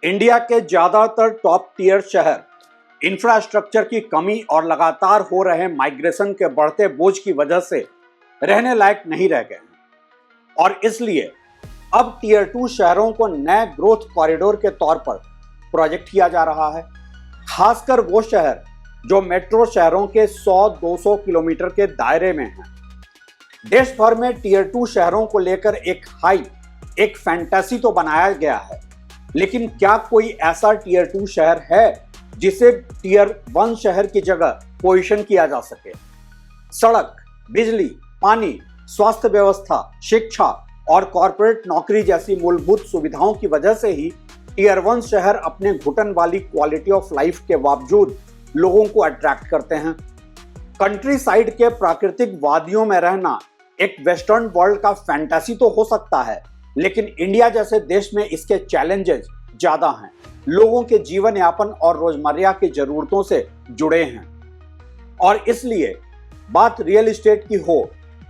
India के ज्यादातर top tier शहर इंफ्रास्ट्रक्चर की कमी और लगातार हो रहे माइग्रेशन के बढ़ते बोझ की वजह से रहने लायक नहीं रह गए हैं और इसलिए अब टियर 2 शहरों को नए ग्रोथ कॉरिडोर के तौर पर प्रोजेक्ट किया जा रहा है। खासकर वो शहर जो मेट्रो शहरों के 100-200 किलोमीटर के दायरे में हैं। देश भर में टियर 2 शहरों को लेकर एक फैंटेसी तो बनाया गया है, लेकिन क्या कोई ऐसा टियर 2 शहर है जिसे टियर 1 शहर की जगह पोजीशन किया जा सके? सड़क, बिजली, पानी, स्वास्थ्य व्यवस्था, शिक्षा और कॉरपोरेट नौकरी जैसी मूलभूत सुविधाओं की वजह से ही टियर 1 शहर अपने घुटन वाली क्वालिटी ऑफ लाइफ के बावजूद लोगों को अट्रैक्ट करते हैं। कंट्री साइड के प्राकृतिक वादियों में रहना एक वेस्टर्न वर्ल्ड का फैंटेसी तो हो सकता है, लेकिन इंडिया जैसे देश में इसके चैलेंजेस ज्यादा हैं। लोगों के जीवन यापन और रोजमर्रा की जरूरतों से जुड़े हैं और इसलिए बात रियल एस्टेट की हो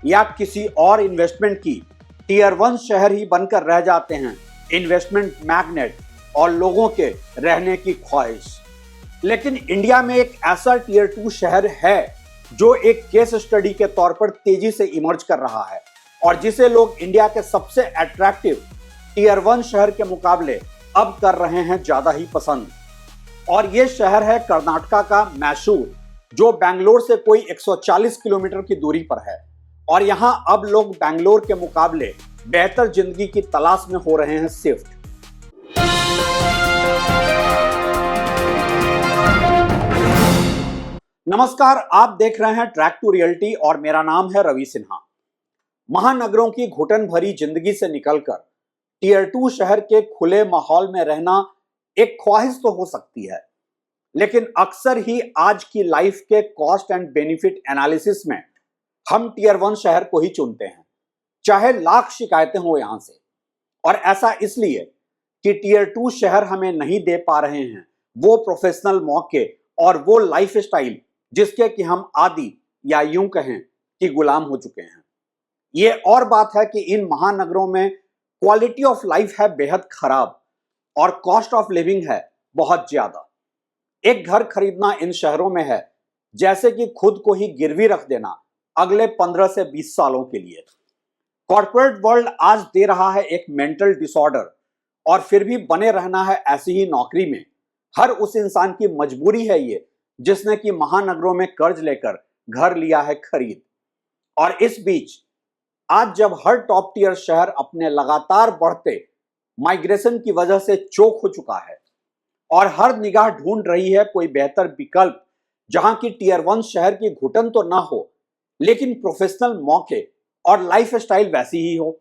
या किसी और इन्वेस्टमेंट की, टियर 1 शहर ही बनकर रह जाते हैं इन्वेस्टमेंट मैग्नेट और लोगों के रहने की ख्वाहिश। लेकिन इंडिया में एक ऐसा टियर 2 शहर है जो एक केस स्टडी के तौर पर तेजी से इमर्ज कर रहा है और जिसे लोग इंडिया के सबसे अट्रैक्टिव टियर 1 शहर के मुकाबले अब कर रहे हैं ज्यादा ही पसंद। और यह शहर है कर्नाटका का मैसूर, जो बेंगलोर से कोई 140 किलोमीटर की दूरी पर है। और यहां अब लोग बेंगलोर के मुकाबले बेहतर जिंदगी की तलाश में हो रहे हैं शिफ्ट। नमस्कार, आप देख रहे हैं ट्रैक टू रियलिटी और मेरा नाम है रवि सिन्हा। महानगरों की घुटन भरी जिंदगी से निकलकर टियर 2 शहर के खुले माहौल में रहना एक ख्वाहिश तो हो सकती है, लेकिन अक्सर ही आज की लाइफ के कॉस्ट एंड बेनिफिट एनालिसिस में हम टियर 1 शहर को ही चुनते हैं, चाहे लाख शिकायतें हो यहां से। और ऐसा इसलिए कि टियर 2 शहर हमें नहीं दे पा रहे हैं वो प्रोफेशनल मौके और वो लाइफ स्टाइल जिसके कि हम आदी या यूं कहें कि गुलाम हो चुके हैं। ये और बात है कि इन महानगरों में क्वालिटी ऑफ लाइफ है बेहद खराब और कॉस्ट ऑफ लिविंग है बहुत ज्यादा। एक घर खरीदना इन शहरों में है जैसे कि खुद को ही गिरवी रख देना अगले 15 से 20 सालों के लिए। कॉर्पोरेट वर्ल्ड आज दे रहा है एक मेंटल डिसऑर्डर और फिर भी बने रहना है ऐसी ही नौकरी में। हर उस इंसान की मजबूरी है ये जिसने कि महानगरों में कर्ज लेकर घर लिया है खरीद। और इस बीच आज जब हर टॉप टियर शहर अपने लगातार बढ़ते माइग्रेशन की वजह से चोक हो चुका है और हर निगाह ढूंढ रही है कोई बेहतर विकल्प जहां की टियर 1 शहर की घुटन तो ना हो, लेकिन प्रोफेशनल मौके और लाइफ स्टाइल वैसी ही हो,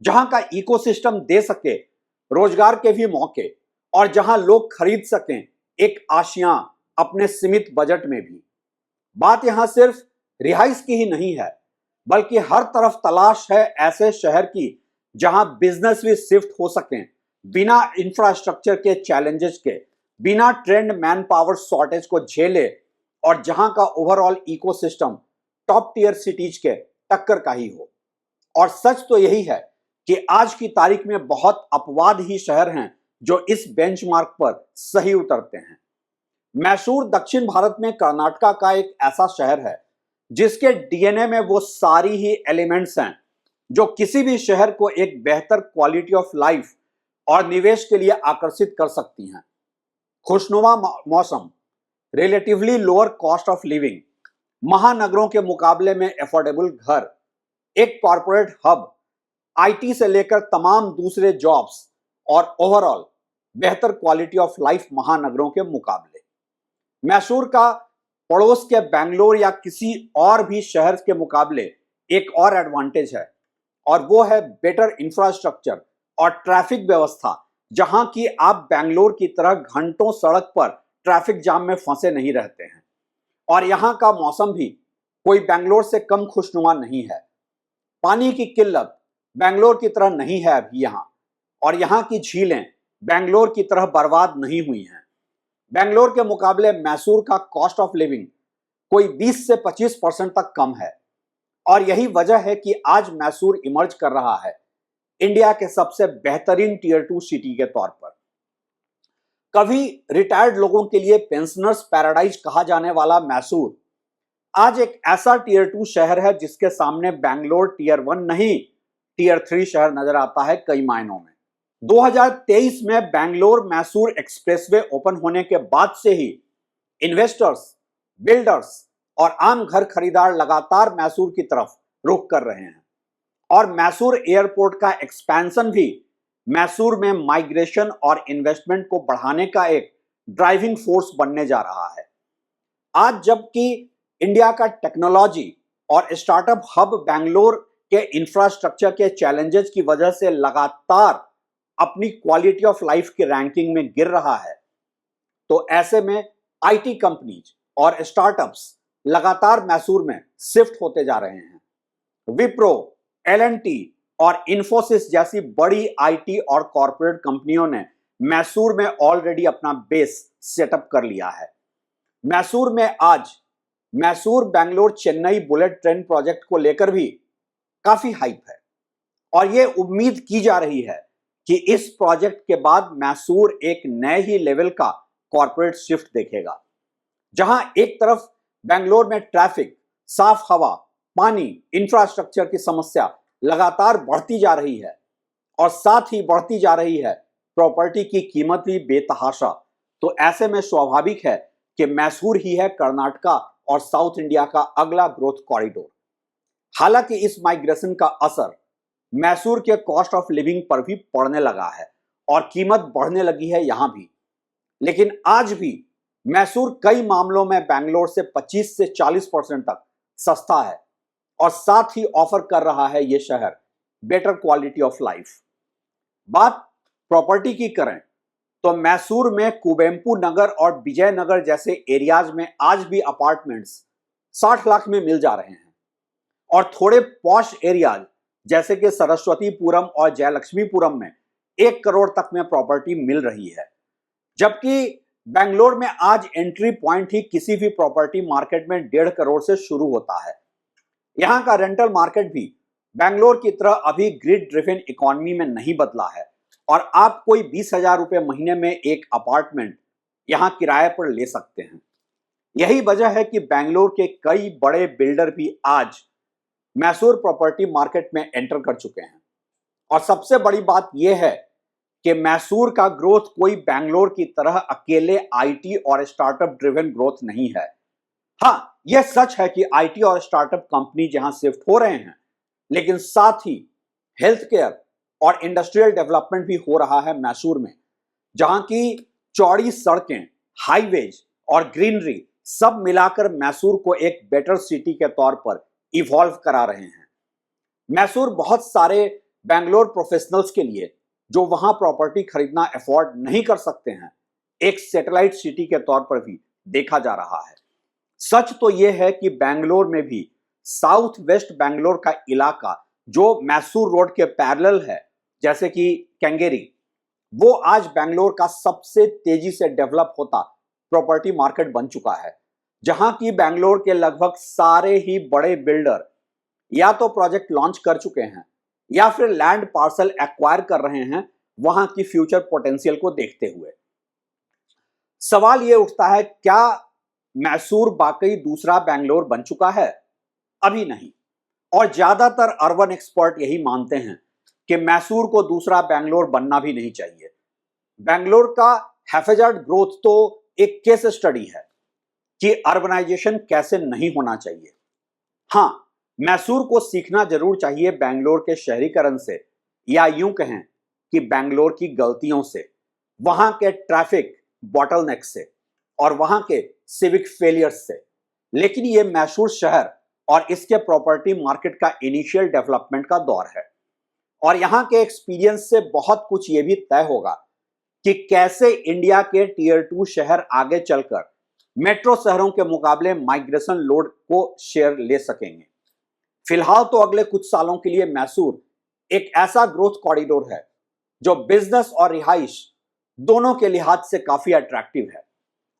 जहां का इकोसिस्टम दे सके रोजगार के भी मौके और जहां लोग खरीद सकें एक आशियां अपने सीमित बजट में भी। बात यहां सिर्फ रिहाइश की ही नहीं है, बल्कि हर तरफ तलाश है ऐसे शहर की जहां बिजनेस भी शिफ्ट हो सकें बिना इंफ्रास्ट्रक्चर के चैलेंजेस के, बिना ट्रेंड मैन पावर शॉर्टेज को झेले और जहां का overall ecosystem top tier cities के टक्कर का ही हो। और सच तो यही है कि आज की तारीख में बहुत अपवाद ही शहर हैं जो इस बेंचमार्क पर सही उतरते हैं। मैसूर दक्षिण भारत में कर्नाटका का एक ऐसा शहर है जिसके डीएनए में वो सारी ही एलिमेंट्स हैं जो किसी भी शहर को एक बेहतर क्वालिटी ऑफ लाइफ और निवेश के लिए आकर्षित कर सकती हैं। खुशनुमा मौसम, relatively lower cost of living, महानगरों के मुकाबले में अफोर्डेबल घर, एक कॉर्पोरेट हब, आईटी से लेकर तमाम दूसरे जॉब्स और ओवरऑल बेहतर क्वालिटी ऑफ लाइफ महानगरों के मुकाबले। मैसूर का पड़ोस के बेंगलोर या किसी और भी शहर के मुकाबले एक और एडवांटेज है और वो है बेटर इंफ्रास्ट्रक्चर और ट्रैफिक व्यवस्था, जहां की आप बेंगलोर की तरह घंटों सड़क पर ट्रैफिक जाम में फंसे नहीं रहते हैं। और यहां का मौसम भी कोई बेंगलोर से कम खुशनुमा नहीं है। पानी की किल्लत बेंगलोर की तरह नहीं है अभी यहां, और यहां की झीलें बेंगलोर की तरह बर्बाद नहीं हुई हैं। बेंगलोर के मुकाबले मैसूर का कॉस्ट ऑफ लिविंग कोई 20 से 25% तक कम है और यही वजह है कि आज मैसूर इमर्ज कर रहा है इंडिया के सबसे बेहतरीन टियर 2 सिटी के तौर पर। कभी रिटायर्ड लोगों के लिए पेंशनर्स पैराडाइज कहा जाने वाला मैसूर आज एक ऐसा टीयर 2 शहर है जिसके सामने बेंगलोर टीयर 1 नहीं, टीयर 3 शहर नजर आता है कई मायनों में। 2023 में बेंगलोर मैसूर एक्सप्रेसवे ओपन होने के बाद से ही इन्वेस्टर्स, बिल्डर्स और आम घर खरीदार लगातार मैसूर की तरफ रुख कर रहे हैं और मैसूर एयरपोर्ट का एक्सपेंशन भी मैसूर में माइग्रेशन और इन्वेस्टमेंट को बढ़ाने का एक ड्राइविंग फोर्स बनने जा रहा है। आज जबकि इंडिया का टेक्नोलॉजी और स्टार्टअप हब बेंगलोर के इंफ्रास्ट्रक्चर के चैलेंजेस की वजह से लगातार अपनी क्वालिटी ऑफ लाइफ की रैंकिंग में गिर रहा है, तो ऐसे में आईटी कंपनीज और स्टार्टअप्स लगातार मैसूर में शिफ्ट होते जा रहे हैं। विप्रो, एल&टी और इन्फोसिस जैसी बड़ी आईटी और कॉर्पोरेट कंपनियों ने मैसूर में ऑलरेडी अपना बेस सेटअप कर लिया है। मैसूर में आज Mysore Bangalore Chennai bullet train project को लेकर भी काफी हाइप है और यह उम्मीद की जा रही है कि इस प्रोजेक्ट के बाद मैसूर एक नए ही लेवल का कॉर्पोरेट शिफ्ट देखेगा, जहां एक तरफ बेंगलोर में ट्रैफिक, साफ हवा, पानी, इंफ्रास्ट्रक्चर की समस्या लगातार बढ़ती जा रही है और साथ ही बढ़ती जा रही है प्रॉपर्टी की कीमत भी बेतहाशा। तो ऐसे में स्वाभाविक है कि मैसूर ही है कर्नाटका और साउथ इंडिया का अगला ग्रोथ कॉरिडोर। हालांकि इस माइग्रेशन का असर मैसूर के कॉस्ट ऑफ लिविंग पर भी पड़ने लगा है और कीमत बढ़ने लगी है यहां भी, लेकिन आज भी मैसूर कई मामलों में बेंगलोर से 25 से 40% तक सस्ता है और साथ ही ऑफर कर रहा है यह शहर बेटर क्वालिटी ऑफ लाइफ। बात प्रॉपर्टी की करें तो मैसूर में कुवेंपु नगर और विजयनगर जैसे एरियाज में आज भी अपार्टमेंट्स 60 लाख में मिल जा रहे हैं और थोड़े पॉश एरियाज जैसे कि सरस्वतीपुरम और जयलक्ष्मीपुरम में 1 करोड़ तक में प्रॉपर्टी मिल रही है, जबकि बेंगलोर में आज एंट्री पॉइंट ही किसी भी प्रॉपर्टी मार्केट में 1.5 करोड़ से शुरू होता है। यहां का रेंटल मार्केट भी बेंगलोर की तरह अभी ग्रिड ड्रिवन इकोनॉमी में नहीं बदला है और आप कोई 20,000 रुपए महीने में एक अपार्टमेंट यहां किराए पर ले सकते हैं। यही वजह है कि बेंगलोर के कई बड़े बिल्डर भी आज मैसूर प्रॉपर्टी मार्केट में एंटर कर चुके हैं और सबसे बड़ी बात यह है कि मैसूर का ग्रोथ कोई बेंगलोर की तरह अकेले आईटी और स्टार्टअप ड्रिवन ग्रोथ नहीं है। हां, यह सच है कि आईटी और स्टार्टअप कंपनी जहां शिफ्ट हो रहे हैं, लेकिन साथ ही हेल्थ केयर और इंडस्ट्रियल डेवलपमेंट भी हो रहा है मैसूर में, जहां की चौड़ी सड़कें, हाईवेज और ग्रीनरी सब मिलाकर मैसूर को एक बेटर सिटी के तौर पर इवॉल्व करा रहे हैं। मैसूर बहुत सारे बेंगलोर प्रोफेशनल्स के लिए जो वहां प्रॉपर्टी खरीदना अफोर्ड नहीं कर सकते हैं, एक सैटेलाइट सिटी के तौर पर भी देखा जा रहा है। सच तो यह है कि बेंगलोर में भी साउथ वेस्ट बेंगलोर का इलाका जो मैसूर रोड के पैरेलल है, जैसे कि कैंगेरी, वो आज बेंगलोर का सबसे तेजी से डेवलप होता प्रॉपर्टी मार्केट बन चुका है, जहां की बेंगलोर के लगभग सारे ही बड़े बिल्डर या तो प्रोजेक्ट लॉन्च कर चुके हैं या फिर लैंड पार्सल एक्वायर कर रहे हैं वहां की फ्यूचर पोटेंशियल को देखते हुए। सवाल यह उठता है, क्या मैसूर वाकई दूसरा बेंगलोर बन चुका है? अभी नहीं, और ज्यादातर अर्बन एक्सपर्ट यही मानते हैं कि मैसूर को दूसरा बेंगलोर बनना भी नहीं चाहिए। बेंगलोर का हैफेजार्ड ग्रोथ तो एक केस स्टडी है कि अर्बनाइजेशन कैसे नहीं होना चाहिए। हां, मैसूर को सीखना जरूर चाहिए बेंगलोर के शहरीकरण से, या यूं कहें कि बेंगलोर की गलतियों से, वहां के ट्रैफिक बॉटलनेक से और वहां के सिविक फेलियर्स से। लेकिन यह मैसूर शहर और इसके प्रॉपर्टी मार्केट का इनिशियल डेवलपमेंट का दौर है और यहां के एक्सपीरियंस से बहुत कुछ यह भी तय होगा कि कैसे इंडिया के टीयर 2 शहर आगे चलकर मेट्रो शहरों के मुकाबले माइग्रेशन लोड को शेयर ले सकेंगे। फिलहाल तो अगले कुछ सालों के लिए मैसूर एक ऐसा ग्रोथ कॉरिडोर है जो बिजनेस और रिहाइश दोनों के लिहाज से काफी अट्रैक्टिव है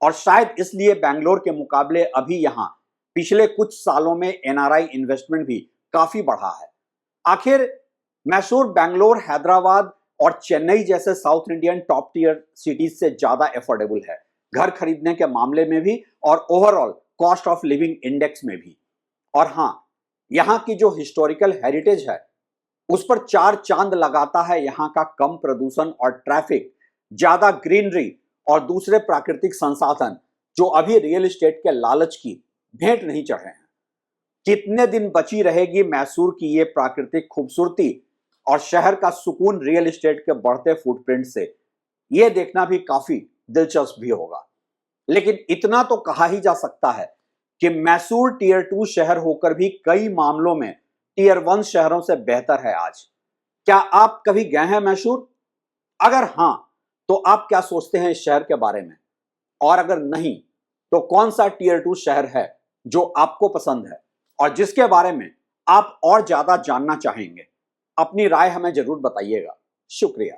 और शायद इसलिए बेंगलोर के मुकाबले अभी यहां पिछले कुछ सालों में एनआरआई इन्वेस्टमेंट भी काफी बढ़ा है। आखिर मैसूर बेंगलोर, हैदराबाद, और चेन्नई जैसे south Indian top tier cities से ज्यादा एफोर्डेबल है, घर खरीदने के मामले में भी और overall cost of living index में भी। और हां, यहां की जो हिस्टोरिकल हेरिटेज है उस पर चार चांद लगाता है यहां का कम प्रदूषण और ट्रैफिक, ज्यादा ग्रीनरी और दूसरे प्राकृतिक संसाधन जो अभी रियल एस्टेट के लालच की भेंट नहीं चढ़े हैं। कितने दिन बची रहेगी मैसूर की ये प्राकृतिक खूबसूरती और शहर का सुकून रियल एस्टेट के बढ़ते फुटप्रिंट से, यह देखना भी काफी दिलचस्प भी होगा। लेकिन इतना तो कहा ही जा सकता है कि मैसूर टीयर 2 शहर होकर भी कई मामलों में टीयर 1 शहरों से बेहतर है आज। क्या आप कभी गए हैं मैसूर? अगर हां, तो आप क्या सोचते हैं इस शहर के बारे में? और अगर नहीं, तो कौन सा टीयर 2 शहर है जो आपको पसंद है और जिसके बारे में आप और ज्यादा जानना चाहेंगे? अपनी राय हमें जरूर बताइएगा। शुक्रिया।